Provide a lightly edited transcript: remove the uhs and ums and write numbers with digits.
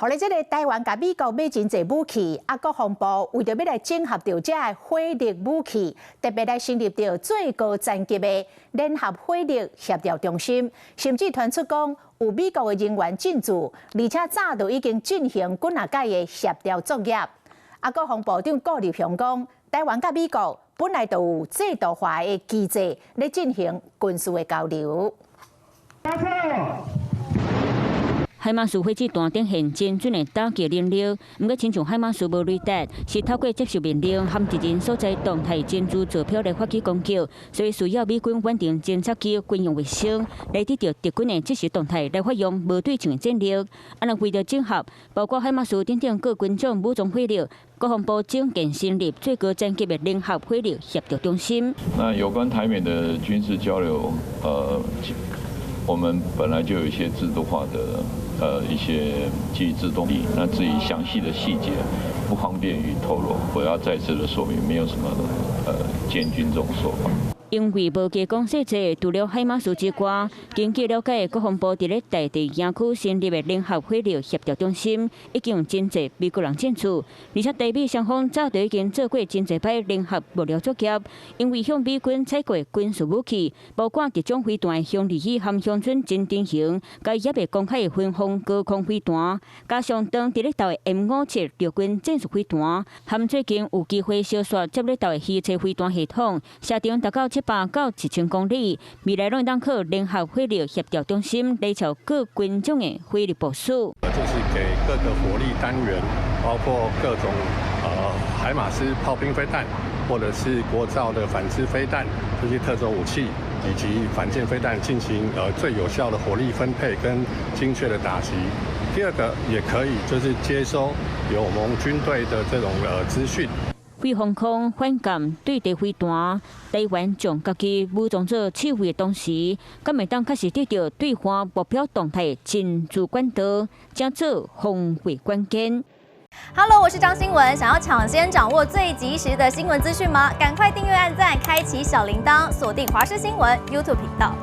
互咧，这个台湾甲美国买真侪武器，国防部为着要来整合到这火力武器，特别来成立到最高层级的联合火力协调中心，甚至传出讲有美国的人员进驻，而且早就已经进行几啊届的协调作业。国防部长顾立雄讲，台湾甲美国本来就有制度化的机制来进行军事的交流。海马斯火箭弹顶现精准的打击能力，不过亲像海马斯无雷达，是透过接受命令和敌人所在动态监视坐标来发起攻击，所以需要美军稳定侦察机军用卫星来得到敌军的即时动态来发用无对称的战力。若为着整合，包括海马斯等等各军种武装火力，国防部正建成立最高层级的联合火力协调中心。那有关台美的军事交流，我们本来就有一些制度化的。一些机制动力，那至于详细的细节不方便于透露，我要再次的说明，没有什么监军这种说法。因为无加讲细节，除了海马斯之外，根据了解，国防部伫咧台地营区成立的联合火力协调中心，已经有真侪美国人进驻，而且台美双方早就已经做过真侪摆联合幕僚作业，因为向美军采购军事武器，包括各种飞弹、向利益和乡村真定型，甲也未公开的分封高空飞弹，加上当伫咧岛的 M57陆军战术飞弹，和最近有机会小刷接咧岛的汽车飞弹系统，射程达到700到1000公里，未来拢当靠联合火力协调中心来朝各军种的火力部署。就是给各个火力单元，包括各种海马斯炮兵飞弹，或者是国造的反制飞弹这些特种武器，以及反舰飞弹进行最有效的火力分配跟精确的打击。第二个也可以就是接收由我们军队的这种资讯。为防空、反舰、对地飞弹，台湾将家己武装做守卫的同时，敢会当确实得到对方目标动态的真主管道，将做防卫关键。Hello， 我是张新文。想要抢先掌握最及时的新闻资讯吗？赶快订阅、按赞、开启小铃铛，锁定华视新闻 YouTube 频道。